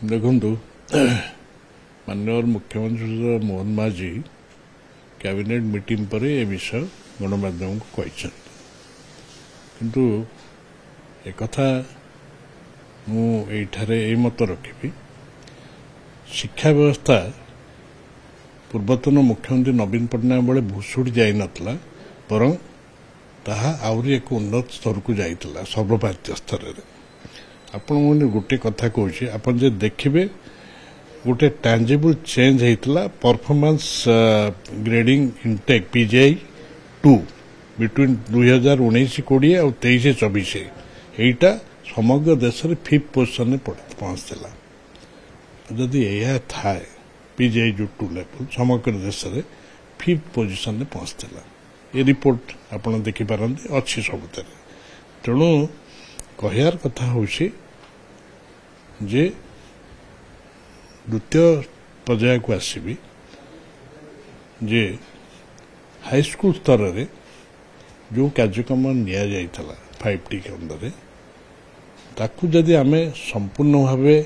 ଦେଖନ୍ତୁ ମାନ୍ୟବର ମୁଖ୍ୟମନ୍ତ୍ରୀ ମୋହନ ମାଝୀ କ୍ୟାବିନେଟ୍ ମିଟିଂ ପରେ ଏ ବିଷୟ ଗଣମାଧ୍ୟମକୁ କହିଛନ୍ତି, କିନ୍ତୁ ଏକଥା ମୁଁ ଏଇଠାରେ ଏଇ ମତ ରଖିବି, ଶିକ୍ଷା ବ୍ୟବସ୍ଥା ପୂର୍ବତନ ମୁଖ୍ୟମନ୍ତ୍ରୀ ନବୀନ ପଟ୍ଟନାୟକ ବେଳେ ଭୁଷୁଡ଼ି ଯାଇନଥିଲା, ବରଂ ତାହା ଆହୁରି ଏକ ଉନ୍ନତ ସ୍ତରକୁ ଯାଇଥିଲା ସର୍ବଭାରତୀୟ ସ୍ତରରେ। ଆପଣଙ୍କୁ ଗୋଟେ କଥା କହୁଛି, ଆପଣ ଯେ ଦେଖିବେ ଗୋଟେ ଟାଞ୍ଜିବୁଲ ଚେଞ୍ଜ ହେଇଥିଲା performance grading intake PGI 2 between 2019-20 ଆଉ 23-24 ଏଇଟା ସମଗ୍ର ଦେଶରେ 5th ପୋଜିସନରେ ପହଞ୍ଚିଥିଲା। ଯଦି ଏହା ଥାଏ PGI ଯୋଉ 2 ଲେଭେଲ ସମଗ୍ର ଦେଶରେ 5th ପୋଜିସନରେ ପହଞ୍ଚିଥିଲା। ଏ ରିପୋର୍ଟ ଆପଣ ଦେଖିପାରନ୍ତି, ଅଛି ସବୁଥିରେ। ତେଣୁ କହିବାର କଥା ହେଉଛି ଯେ ଦ୍ୱିତୀୟ ପର୍ଯ୍ୟାୟକୁ ଆସିବି ଯେ ହାଇସ୍କୁଲ ସ୍ତରରେ ଯେଉଁ କାର୍ଯ୍ୟକ୍ରମ ନିଆଯାଇଥିଲା 5T କେନ୍ଦ୍ରରେ ତାକୁ ଯଦି ଆମେ ସମ୍ପୂର୍ଣ୍ଣ ଭାବେ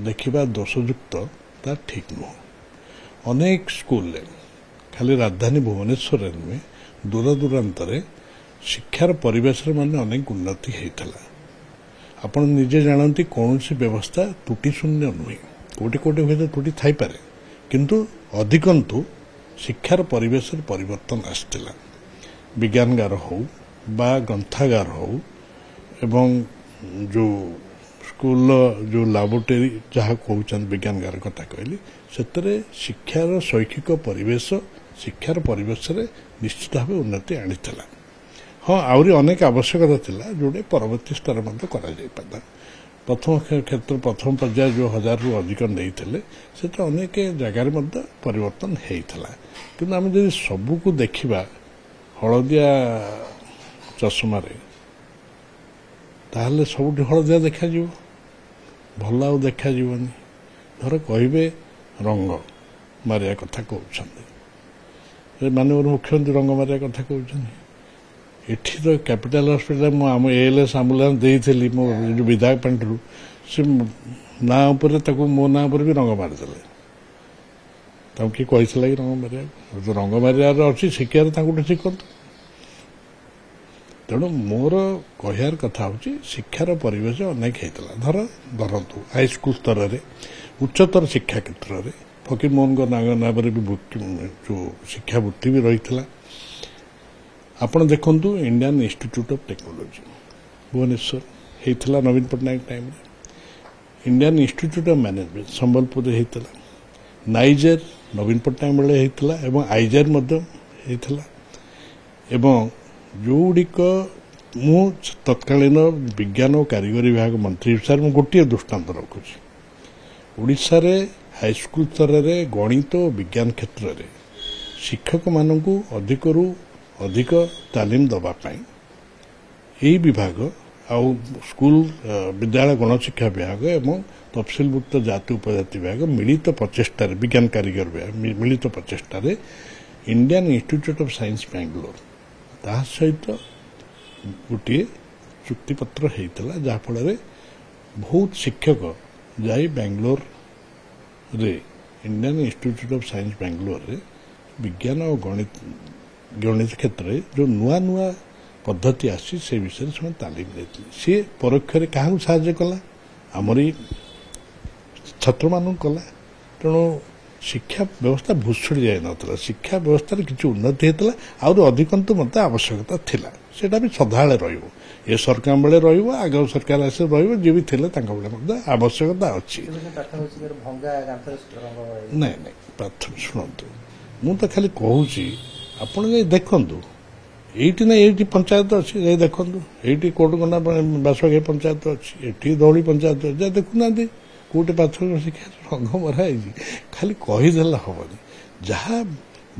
ଦେଖିବା ଦୋଷଯୁକ୍ତ, ତାହା ଠିକ୍ ନୁହଁ। ଅନେକ ସ୍କୁଲରେ ଖାଲି ରାଜଧାନୀ ଭୁବନେଶ୍ୱରରେ ନୁହେଁ, ଦୂରଦୂରାନ୍ତରେ ଶିକ୍ଷାର ପରିବେଶରେ ମାନେ ଅନେକ ଉନ୍ନତି ହେଇଥିଲା। ଆପଣ ନିଜେ ଜାଣନ୍ତି କୌଣସି ବ୍ୟବସ୍ଥା ତ୍ରୁଟି ଶୂନ୍ୟ ନୁହେଁ, କୋଉଠି କୋଉଠି ହୁଏତ ତ୍ରୁଟି ଥାଇପାରେ, କିନ୍ତୁ ଅଧିକନ୍ତୁ ଶିକ୍ଷାର ପରିବେଶରେ ପରିବର୍ତ୍ତନ ଆସିଥିଲା। ବିଜ୍ଞାନଗାର ହଉ ବା ଗ୍ରନ୍ଥାଗାର ହଉ ଏବଂ ଯେଉଁ ସ୍କୁଲର ଯେଉଁ ଲାବୋରେଟୋରୀ ଯାହା କହୁଛନ୍ତି ବିଜ୍ଞାନଗାର କଥା କହିଲି, ସେଥିରେ ଶିକ୍ଷାର ଶୈକ୍ଷିକ ପରିବେଶ ଶିକ୍ଷାର ପରିବେଶରେ ନିଶ୍ଚିତ ଭାବେ ଉନ୍ନତି ଆଣିଥିଲା। ହଁ, ଆହୁରି ଅନେକ ଆବଶ୍ୟକତା ଥିଲା ଯେଉଁଟା ପରବର୍ତ୍ତୀ ସ୍ତରରେ ମଧ୍ୟ କରାଯାଇପାରନ୍ତା। ପ୍ରଥମ ପର୍ଯ୍ୟାୟ ଯେଉଁ 1000ରୁ ଅଧିକ ନେଇଥିଲେ, ସେଥିରେ ଅନେକ ଜାଗାରେ ମଧ୍ୟ ପରିବର୍ତ୍ତନ ହେଇଥିଲା। କିନ୍ତୁ ଆମେ ଯଦି ସବୁକୁ ଦେଖିବା ହଳଦିଆ ଚଷମାରେ, ତାହେଲେ ସବୁଠି ହଳଦିଆ ଦେଖାଯିବ, ଭଲ ଆଉ ଦେଖାଯିବନି। ଧର କହିବେ ରଙ୍ଗ ମାରିବା କଥା କହୁଛନ୍ତି, ମାନ୍ୟବର ମୁଖ୍ୟମନ୍ତ୍ରୀ ରଙ୍ଗ ମାରିବା କଥା କହୁଛନ୍ତି। ଏଠି ତ କ୍ୟାପିଟାଲ ହସ୍ପିଟାଲ ମୁଁ ଆମ ALS ଆମ୍ବୁଲାନ୍ସ ଦେଇଥିଲି ମୋ ଯେଉଁ ବିଧାୟକ ପାଣ୍ଠିରୁ, ସେ ନାଁ ଉପରେ ତାକୁ ମୋ ନାଁ ଉପରେ ବି ରଙ୍ଗ ମାରିଦେଲେ। ତାଙ୍କୁ କିଏ କହିଥିଲା କି ରଙ୍ଗ ମାରିବାକୁ? ରଙ୍ଗ ମାରିବାର ଅଛି, ଶିକ୍ଷାରେ ତାଙ୍କଠୁ ଶିଖନ୍ତୁ। ତେଣୁ ମୋର କହିବାର କଥା ହେଉଛି ଶିକ୍ଷାର ପରିବେଶ ଅନେକ ହେଇଥିଲା। ଧରନ୍ତୁ ହାଇସ୍କୁଲ ସ୍ତରରେ, ଉଚ୍ଚତର ଶିକ୍ଷା କ୍ଷେତ୍ରରେ ଫକୀରମୋହନଙ୍କ ନାମରେ ବି ଯେଉଁ ଶିକ୍ଷା ବୃତ୍ତି ବି ରହିଥିଲା। ଆପଣ ଦେଖନ୍ତୁ Indian institute of technology Bhubaneswar ହେଇଥିଲା ନବୀନ ପଟ୍ଟନାୟକ ଟାଇମରେ। ଇଣ୍ଡିଆନ୍ ଇନଷ୍ଟିଚ୍ୟୁଟ୍ ଅଫ୍ ମ୍ୟାନେଜମେଣ୍ଟ ସମ୍ବଲପୁରରେ ହେଇଥିଲା। ନାଇଜର ନବୀନ ପଟ୍ଟନାୟକ ବେଳେ ହେଇଥିଲା ଏବଂ ଆଇଜର ମଧ୍ୟ ହେଇଥିଲା। ଏବଂ ଯେଉଁଗୁଡ଼ିକ ମୁଁ ତତ୍କାଳୀନ ବିଜ୍ଞାନ ଓ କାରିଗରୀ ବିଭାଗ ମନ୍ତ୍ରୀ ହିସାବରେ ମୁଁ ଗୋଟିଏ ଦୃଷ୍ଟାନ୍ତ ରଖୁଛି। ଓଡ଼ିଶାରେ ହାଇସ୍କୁଲ ସ୍ତରରେ ଗଣିତ ଓ ବିଜ୍ଞାନ କ୍ଷେତ୍ରରେ ଶିକ୍ଷକମାନଙ୍କୁ ଅଧିକରୁ ଅଧିକ ତାଲିମ ଦେବା ପାଇଁ ଏହି ବିଭାଗ ଆଉ ସ୍କୁଲ ବିଦ୍ୟାଳୟ ଗଣଶିକ୍ଷା ବିଭାଗ ଏବଂ ତଫସିଲଭୁକ୍ତ ଜାତି ଉପଜାତି ବିଭାଗ ମିଳିତ ପ୍ରଚେଷ୍ଟାରେ, ବିଜ୍ଞାନ କାରିଗର ବିଭାଗ ମିଳିତ ପ୍ରଚେଷ୍ଟାରେ Indian institute of science Bangalore ତାହା ସହିତ ଗୋଟିଏ ଚୁକ୍ତିପତ୍ର ହେଇଥିଲା, ଯାହାଫଳରେ ବହୁତ ଶିକ୍ଷକ ଯାଇ ବାଙ୍ଗାଲୋରରେ ଇଣ୍ଡିଆନ୍ ଇନଷ୍ଟିଚ୍ୟୁଟ୍ ଅଫ୍ ସାଇନ୍ସ ବାଙ୍ଗାଲୋରରେ ବିଜ୍ଞାନ ଓ ଗଣିତ କ୍ଷେତ୍ରରେ ଯେଉଁ ନୂଆ ନୂଆ ପଦ୍ଧତି ଆସିଛି ସେ ବିଷୟରେ ସେମାନେ ତାଲିମ ଦେଇଥିଲେ। ସିଏ ପରୋକ୍ଷରେ କାହାକୁ ସାହାଯ୍ୟ କଲା? ଆମରି ଛାତ୍ରମାନଙ୍କୁ କଲା। ତେଣୁ ଶିକ୍ଷା ବ୍ୟବସ୍ଥା ଭୁଷୁଡ଼ି ଯାଇନଥିଲା, ଶିକ୍ଷା ବ୍ୟବସ୍ଥାରେ କିଛି ଉନ୍ନତି ହେଇଥିଲା। ଆହୁରି ଅଧିକନ୍ତୁ ମଧ୍ୟ ଆବଶ୍ୟକତା ଥିଲା, ସେଇଟା ବି ସଦାବେଳେ ରହିବ। ଏ ସରକାର ବେଳେ ରହିବ, ଆଗାମୀ ସରକାର ଆସିଲେ ରହିବ, ଯିଏ ବି ଥିଲେ ତାଙ୍କ ବେଳେ ମଧ୍ୟ ଆବଶ୍ୟକତା ଅଛି। ନାଇଁ ପ୍ରାଥମିକ ଶୁଣନ୍ତୁ, ମୁଁ ତ ଖାଲି କହୁଛି ଆପଣ ଯାଇ ଦେଖନ୍ତୁ। ଏଇଠି ନା ଏଇଠି ପଞ୍ଚାୟତ ଅଛି, ଯାଇ ଦେଖନ୍ତୁ। ଏଇଠି କୋଟକଣ୍ଡା ବାସବାଘାଇ ପଞ୍ଚାୟତ ଅଛି, ଏଠି ଧଉଳି ପଞ୍ଚାୟତ ଅଛି, ଯାଇ ଦେଖୁନାହାନ୍ତି କୋଉଠି ପ୍ରାଥମିକ ଶିକ୍ଷା ରଙ୍ଗ ମରା ହେଇଛି। ଖାଲି କହିଦେଲେ ହବନି। ଯାହା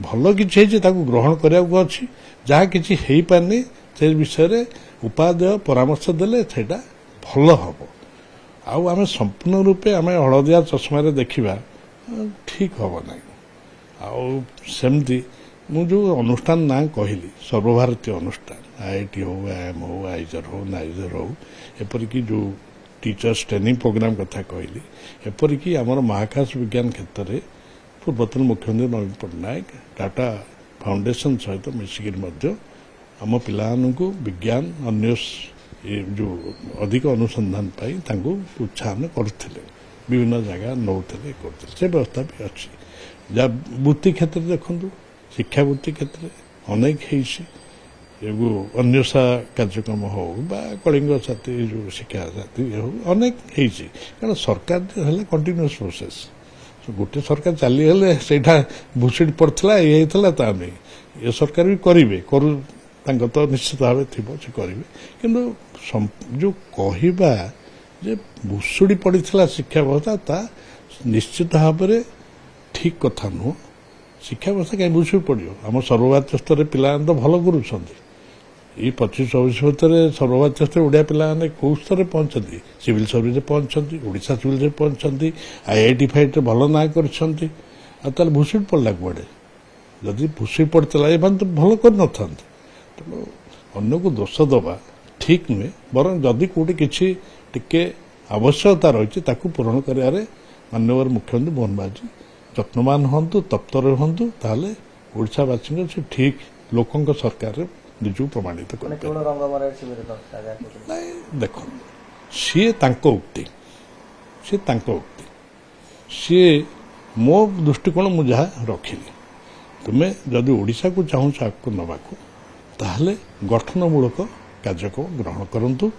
ଭଲ କିଛି ହେଇଛି ତାକୁ ଗ୍ରହଣ କରିବାକୁ ଅଛି, ଯାହା କିଛି ହେଇପାରିନି ସେ ବିଷୟରେ ଉପାଦେୟ ପରାମର୍ଶ ଦେଲେ ସେଇଟା ଭଲ ହବ। ଆଉ ଆମେ ସମ୍ପୂର୍ଣ୍ଣ ରୂପେ ଆମେ ହଳଦିଆ ଚଷମାରେ ଦେଖିବା ଠିକ୍ ହବ ନାହିଁ। ଆଉ ସେମିତି ମୁଁ ଯେଉଁ ଅନୁଷ୍ଠାନ ନାଁ କହିଲି, ସର୍ବଭାରତୀୟ ଅନୁଷ୍ଠାନ, IIT ହଉ, IIM ହଉ, ଆଇଜର ହଉ, ନାଇଜର ହଉ, ଏପରିକି ଯେଉଁ टीचर्स ट्रेनिंग प्रोग्राम कथा कहली एपरिक आमर महाकाश विज्ञान क्षेत्र में पूर्वतन मुख्यमंत्री नवीन पट्टनायक टाटा फाउंडेशन सहित मिसिक आम पिलाମାନଙ୍କୁ विज्ञान अन्य जो अधिक अनुसंधान पाई उत्साहन करते विभिन्न जगह नौते करते से व्यवस्था भी अच्छी जहाँ वृत्ति क्षेत्र देखु शिक्षा वृत्ति क्षेत्र अनेक अन्वेषा कार्यक्रम हो कलिंग साथी जो शिक्षा साथी हो अनेक कारण सरकार है कंटिन्यूअस प्रोसेस गोटे सरकार चलीगले से भूषुड़ पड़ता ये ता नहीं ये सरकार भी करेंगे तो निश्चित भाव थी से करेंगे किंतु जो कहवा जे भूषुड़ी पड़ा शिक्षा व्यवस्था ता निश्चित भाव में ठीक कथा नुह शिक्षा व्यवस्था कहीं भूषुड़ी पड़ो आम सर्वभारतीय स्तर पिला तो भल करुँच ये 25-24 भितर सर्वभारतीय स्तर ओडिया पिलाने कौ स्तर पहुंचती सिविल सर्विस पहुंचती ओडिशा सिविल पहुंचती IIT फाइट भल ना कर भूषुड़ी पड़ा कड़े जदि भूषुड़ी पड़ता ये तो भल कर न था तेणु अन्य को दोष दबा ठीक नुहे बर जदि कौटी किसी टिके आवश्यकता रही पूरण कर माननीय मुख्यमंत्री मोहन बाजी यत्नवान हूँ तत्पर हूँ ताले ओडिशावासी से ठीक लोकों सरकार निजू प्रमाणित कर देख सी उक्ति सी मो दृष्टिकोण मुझे रखिली तुम्हें जदि ओडिशा को चाहूँ आगे नवाक ताहले गठनमूलक कार्यक्रम ग्रहण करंतु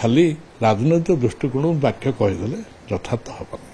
खाली राजनैतिक दृष्टिकोण वाक्य कहीदेले यथार्थ हम